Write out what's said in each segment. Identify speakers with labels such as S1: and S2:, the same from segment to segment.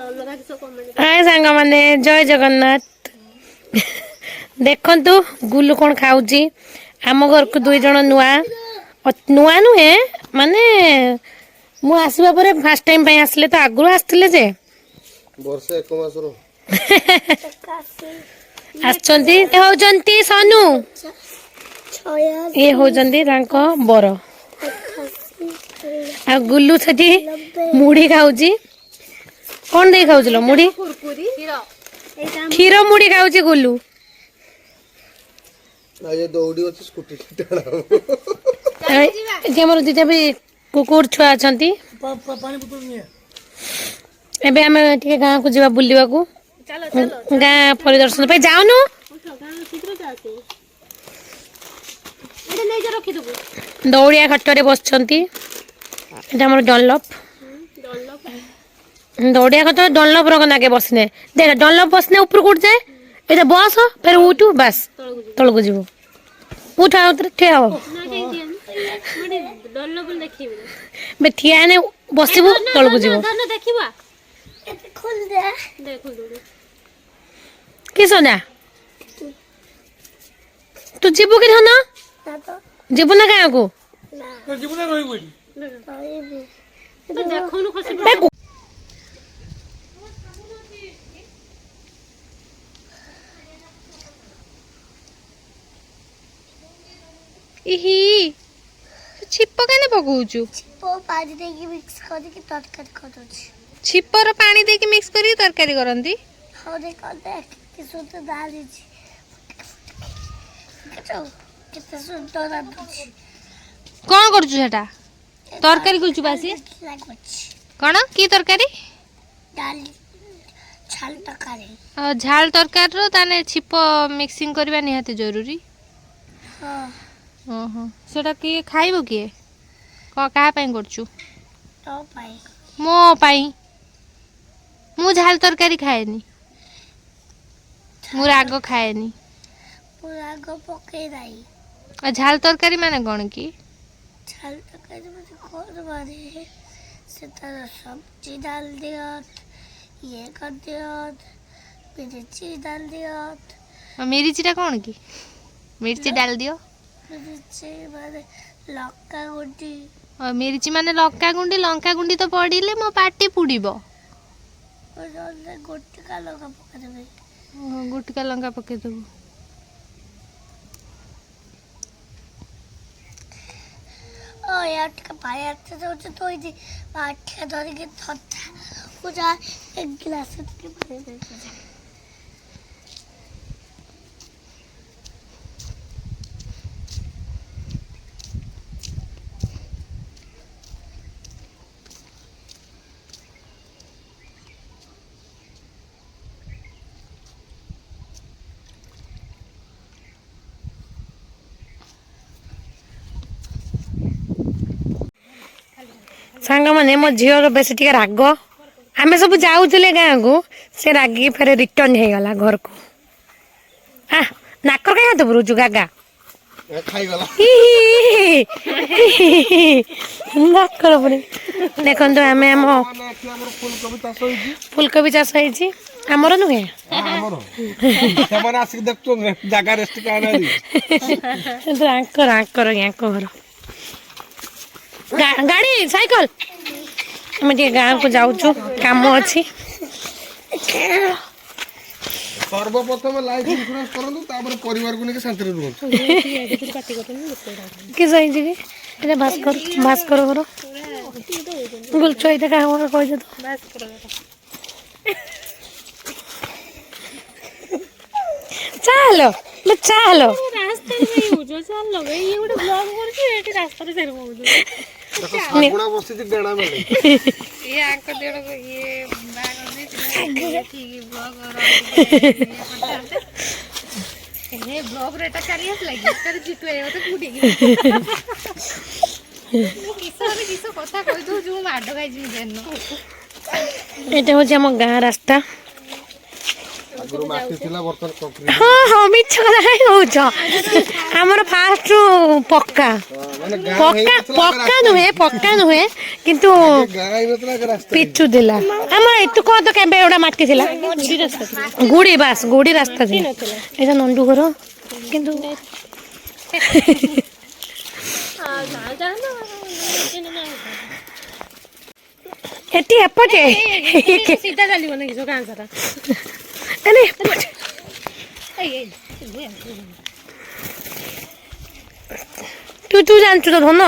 S1: हाय सांग माने जय जगन्नाथ देखंतु गुल्लू कौन खाऊची आम घर को दुई जन नुआ नुआ नुहे माने मु आसीबा परे फर्स्ट टाइम पे आसले तो आगु आसथिले जे
S2: वर्ष एक मासरो
S1: आछंती होजंती सोनू ये होजंती तांको बर आ गुल्लू छटी मुड़ी खाऊची कौन दे खाऊचलो मुड़ी क्षीर मुड़ी खाऊची गुल्लू
S2: आ ये दौड़ी अछि स्कूटी टाणा
S1: जे हमर दिटा भी कुकुर छुआ अछंती पानी बोतल निया एबे हम ठीक गां को जीवा बुलिवा को चलो चलो गां परिदर्शन पे जाउनु गां शीघ्र जाते एडे नै जा रखी दबु दौड़िया खट्टरे बसछंती एटा हमर डनलप दौड़िया खट डनलप रंग नाके बसने देख डनलप बसने ऊपर उठ जाए एटा बस फिर उठू बस तळ को जीवो उठा उतर ठे हो डनलप देखिबे बे ठिया ने बसिबो तळ को जीवो देखिबा खोल दे देखो दे कि सोना तू जीवो कि ना जीवो ना गां को ना जीवो ना रहिबो तो देखो न खसी इही छिप्प केने पकाउछु छिप्प पानी देकी मिक्स करी कि तरकारी करछि छिप्पर पानी देकी मिक्स करी तरकारी करंती हो देख कि सुंदर डाली छी केते सुंदर रांधुछि कोन करछु सेटा तरकारी करछु बासी कोन की तरकारी डाली झाल तरकारी झाल तरकारी रो ताने छिप्प मिक्सिंग करबा निहाते जरूरी हां ओहो सेटा की खाइबो की कहा पाई करछु तो पाई मो पाई मु झाल तरकारी खाएनी मु राग खाएनी मु राग पके राई आ झाल तरकारी माने कोन की झाल तरकारी माने कोन माने सेटा सब्जी डाल दियो ये कर दियो मिर्ची डाल दियो मिर्चीटा कोन की मिर्ची डाल दियो मिर्ची माने लक्का गुंडी और मिर्ची माने लक्का गुंडी तो पड़िले मो पाटी पुडीबो गुटका लंका पका देबे गुटका लंका पके देबो ओ यार का पाया तो इदी पाठ्या धरि के थथा पूजा एक गिलास के पानी दे सांग माने मो झीर बेस टिके राग आमे सब जाउतले गां को से रागी फेरे रिटर्न हे गला घर को आ नाकर के हाथ बुरुजु गागा
S2: खाई गला
S1: नाकर बुरे देखंतो आमे हम फुलकोबी चाष होईची हमर नुहे
S2: हमर ସେମାନେ ଆସିକି ଦେଖୁଛନ୍ତି ଜାଗା ରେଷ୍ଟ କାଣା ଦି
S1: आंकर यहाँ घर गाड़ी साइकल हम गाँ को जाऊँ काम अच्छी
S2: सर्वप्रथम लाइफ इंश्योरेंस करंतु तापर परिवार को लेके शांति रे रुहंतु
S1: कि सही जी एटा भास्कर भास्कर घर गुलचो इते का हमर कहि दे तो भास्कर चलो ले चलो रास्ता में यूज चल लगे ये ଗୋଟେ ब्लॉग करछि एटी रास्ता रे सेर होउ
S2: सागुणा बसि डेणा में
S1: ये आंक देड़ ये बाग दे ठीक ब्लॉग और ए ब्लॉग रेटा करियस लगी कर जितु ए तो फुटी गई किसो कथा कहि दो जो माड गाई जी देनो एटा हो जे हम गां रास्ता
S2: ଆଗରୁ ମାଟି ଥିଲା ବର୍ତ୍ତମାନ କଂକ୍ରିଟ
S1: ହଁ ହଁ ମିଛ କଥା କାଇଁ କହୁଛ ଆମର ଫାଷ୍ଟ ପକ୍କା
S2: ମାନେ ଗାଁ
S1: ପକ୍କା
S2: ହେଇନଥିଲା
S1: ପକ୍କା ନୁହେଁ କିନ୍ତୁ
S2: ଗାଁ ହେଇନଥିଲା ଆଗେ ରାସ୍ତା
S1: ପିଚୁ ଥିଲା ଆମର ଏଠୁ କହ ତ କେବେ ଗୋଟେ ମାଟି ଥିଲା ଗୁଡି ବାସ୍ ଗୁଡି ରାସ୍ତା ଥିଲା ଏଇଟା ନଣ୍ଡୁ ଘର କିନ୍ତୁ ଏଠି ଏପଟେ
S3: ସିଧା ଚାଲିବ ନା କିଛି ଗାଁ ସାରା
S1: ଆରେ ଏପଟେ ତୁ ଜାଣିଛୁ ତ ଧନ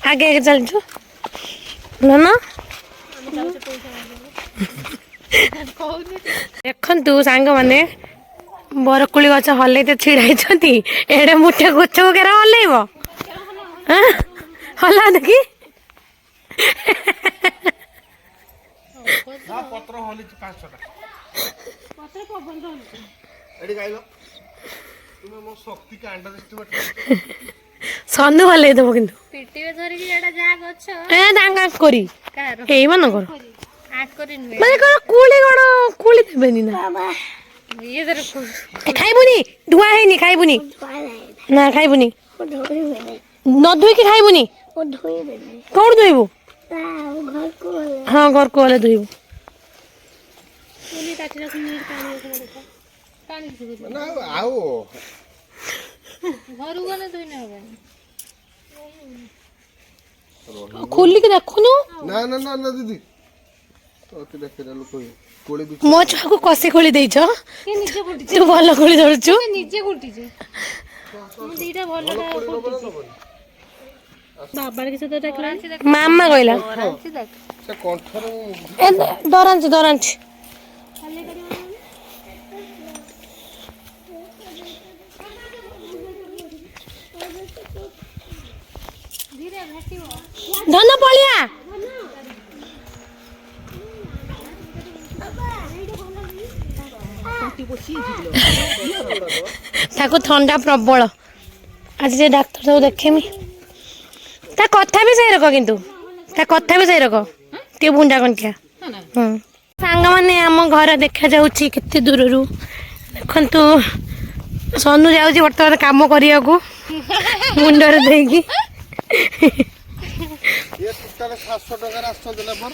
S1: ଆଗେ ଆଗେ ଚାଲିଛୁ ଧନ ଦେଖନ୍ତୁ ସାଙ୍ଗମାନେ ବରକୋଳି ଗଛ ହଲେଇତେ ଛିଡା ହେଇଛନ୍ତି ଏଡେ ମୁଠେ ଗଛକୁ କେରା ହଲେଇବ ହଲା ଦେଖି
S2: ପତ୍ର ହଲିଛି 5-6ଟା ଏଠି ଗାଇଲ ତୁମେ ମୋ ଶକ୍ତି କାଣ୍ଡ
S1: ସନୁ ହଲେଇ ଦେବ କିନ୍ତୁ
S3: ପିଟିବେ ଧରିକି ଏଟା ଯାହା ଗଛ
S1: ତାଙ୍କ କରି
S3: କାହାର
S1: ଏଇ ମାନଙ୍କର
S3: ଆକରି ନୁହେଁ
S1: ମାନେ କଣ କୁଳି ଦେବେନି ନା
S3: ଇଏ ଧର
S1: ଖାଇବୁନି ଧୁଆ ହେଇନି ଖାଇବୁନି ନା ଖାଇବୁନି ନ ଧୋଇକି ଖାଇବୁନି କୋଉଠି ଧୋଇବୁ ହଁ ଘରକୁ ଗଲେ ଧୋଇବୁ
S2: ଆଉ
S3: ଘରୁ ଗଲେ ଧୋଇ ହବନି
S1: ଖୋଲିକି ଦେଖୁନୁ
S2: ନା ନା ନା ନା ଦିଦି ତତେ ଦେଖିଲା ଲୋକ କୋଳି ବି
S1: ମୋ ଛୁଆକୁ କଷି ଖୋଳି ଦେଇଛ
S3: ନିଜେ ଗୁଟିଛି
S1: ତୁ ଭଲ ଖୋଳି ଧରୁଛୁ
S3: ନିଜେ ଗୁଟିଛି ମୁଁ ଦିଟା ଭଲ ବାବାର କିଛି ତ ଦେଖିଲା
S1: ମାମା କହିଲା
S2: ସେ କଣ୍ଠରେ
S1: ଡରାଞ୍ଚି ଧନ ପଳିଆ ତାକୁ ଥଣ୍ଡା ପ୍ରବଳ ଆଜି ଯେ ଡାକ୍ତର ସବୁ ଦେଖେମି ତା କଥା ବି ସେଇ ରକ କିନ୍ତୁ ତା କଥା ବି ସେଇ ରକ ଟିକେ ବୁଣ୍ଡା କଣ୍ଠିଆ ସାଙ୍ଗମାନେ ଆମ ଘର ଦେଖାଯାଉଛି କେତେ ଦୂରରୁ ଦେଖନ୍ତୁ ସନୁ ଯାଉଛି ବର୍ତ୍ତମାନ କାମ କରିବାକୁ ମୁଣ୍ଡରେ ଦେଇକି
S2: ଇଏ ଟୋଟାଲ 700 ଟଙ୍କାରେ ଆସୁଛନ୍ତି ଲେବର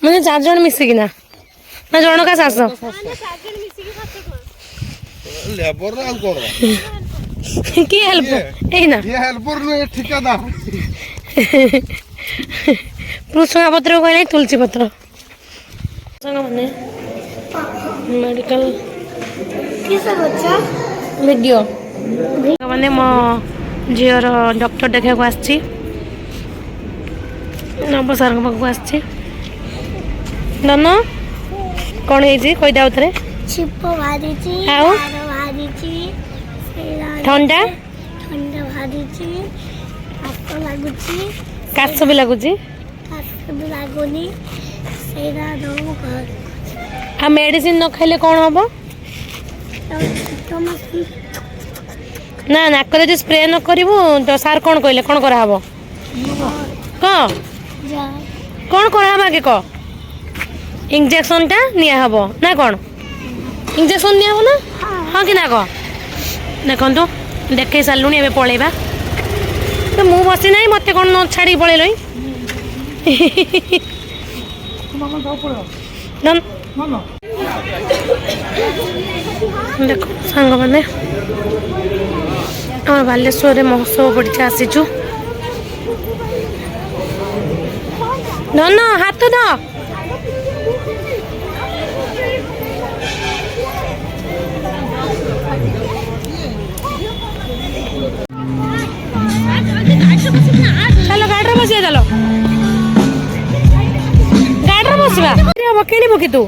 S1: ମାନେ 4 ଜଣ ମିଶିକିନା ନା ଜଣକା 700
S2: ଲେବର ଆଉ କଣ
S1: କି ହେଲ୍ପ ଏଇନା
S2: ଇଏ ହେଲ୍ପର ନୁହେଁ ଠିକାଦାର
S1: ଭୃଷଙ୍ଗା ପତ୍ର କହିଲେ ତୁଳସୀ ପତ୍ର ସାଙ୍ଗମାନେ ମେଡିକାଲ ଭିଡ଼ିଓ ମାନେ ମୋ ଝିଅର ଡକ୍ଟର ଦେଖିବାକୁ ଆସିଛି ନବ ସାର୍ଙ୍କ ପାଖକୁ ଆସିଛି ନନ କ'ଣ ହେଇଛି କହିଦେ ଆଉ ଥରେ
S4: ଛିପ ବାହାରିଛି
S1: ଆଉ?
S4: ହାଡ଼ ବାହାରିଛି
S1: ଥଣ୍ଡା
S4: ଥଣ୍ଡା ବାହାରିଛି କାଶ ଲାଗୁଛି
S1: କାଶ ବି ଲାଗୁଛି
S4: କାଶ ବି ଲାଗୁନି ସେଇଟା ଦବୁ ଘର
S1: ଆଉ ମେଡିସିନ ନ ଖାଇଲେ କ'ଣ ହବ ନା ନାକରେ ଯଦି ସ୍ପ୍ରେ ନ କରିବୁ ତ ସାର୍ କ'ଣ କହିଲେ କ'ଣ କରାହବ କହ କ'ଣ କରାହବ ଆଗେ କହ ଇଞ୍ଜେକ୍ସନଟା ନିଆହବ ନା କ'ଣ ଇଞ୍ଜେକ୍ସନ ନିଆହବ ନା ହଁ କି ନା କହ ଦେଖନ୍ତୁ ଦେଖେଇ ସାରିଲୁଣି ଏବେ ପଳେଇବା ତ ମୁଁ ବସି ନାହିଁ ମୋତେ କ'ଣ ନ ଛାଡ଼ିକି ପଳେଇଲଇଁ ଦେଖ ସାଙ୍ଗମାନେ ଆମର ବାଲେଶ୍ୱରରେ ମହୋତ୍ସବ ପଡ଼ିଛି ଆସିଛୁ ଧନ ହାତ ଧ ଚାଲ ଗାଡ଼ିରେ ବସିବା ଚାଲ ଗାଡ଼ିରେ ବସିବା ହବ କିଣିବୁ କି ତୁ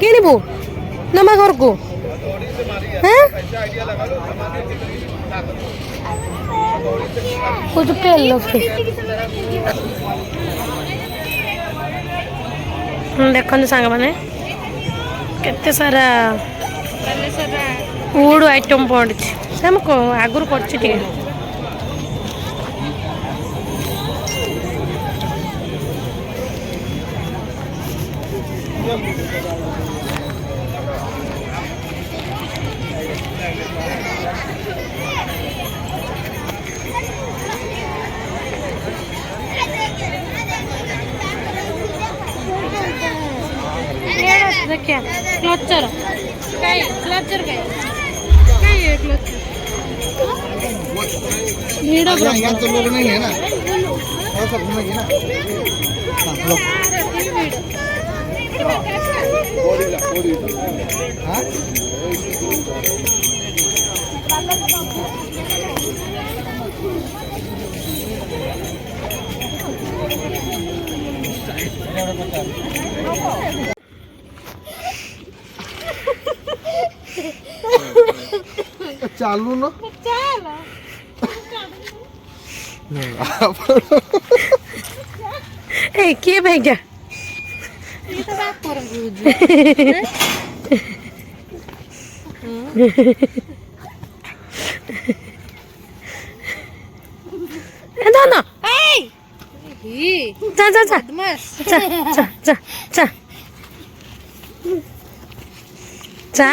S1: କିଣିବୁ ନମା ଘରକୁ ଦେଖନ୍ତୁ ସାଙ୍ଗମାନେ କେତେ ସାରା ଉଡ୍ ଆଇଟମ୍ ପଡ଼ିଛି ସେ ମୁଁ ଆଗରୁ କରିଛି ଟିକେ
S3: ଦେଖିଆ କ୍ଲଚର କାଇଁ କ୍ଲଚର କାଇଁ କାଇଁ ଏ କ୍ଲଚର ଭିଡ଼
S2: यहाँ यहाँ तो लोग नहीं है ना और सब घूमेंगे ना हाँ लो हाँ चालू ना
S1: ए किए भैया
S3: ये तो बात कर
S1: ना ना
S3: ही
S1: जा जा जा
S3: बदमाश
S1: जा जा जा जा जा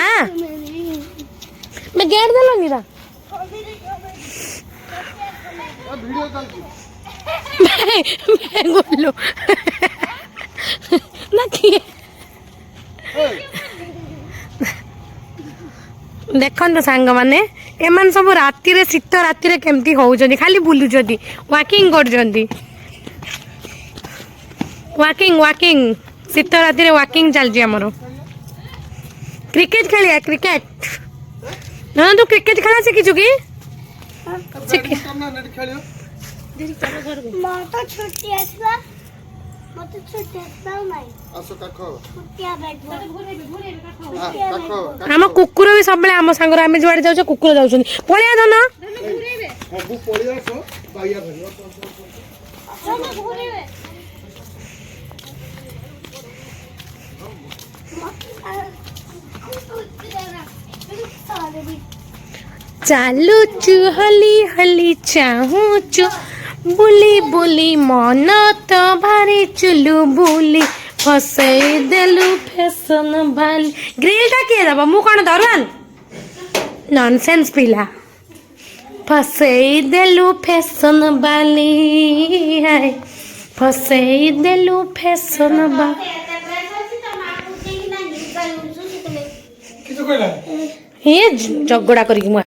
S1: मैं गेट देलो नीरा
S2: वीडियो चलती
S1: मैं बोलो ना किए देखो सांग मैंने एमान सब राति रे शीत राति रे केमती होउजनी खाली बुलुजनी वाकिंग करजनी वाकिंग वाकिंग शीत राति रे वाकिंग चलजी हमरो क्रिकेट खेलिया क्रिकेट ना तू क्रिकेट खेला शिखिछु की
S2: करना नेट खेलियो
S4: मत छुट्टी आसला मत छुट्टी आसला नहीं
S2: आसो काखो
S4: छुट्टिया बैठ
S2: हां काखो
S1: आम कुकुर भी सब आम सांगर आम जुआड़े जाऊँ कुकुर जाऊँ पलिया धन
S2: सब पड़िया सो बाइया धरियो
S1: चालुचु हली हली चाहूचु बुली बुली मन तो भारी चुलु बुली फसई देलु फैशन बाली ग्रिलटा किए दबा मु कौन दरवान नॉनसेंस पिला फसई देलु फैशन बाली हाय फसई देलु फैशन बाली
S2: किछु कहला
S1: ये झगड़ा करी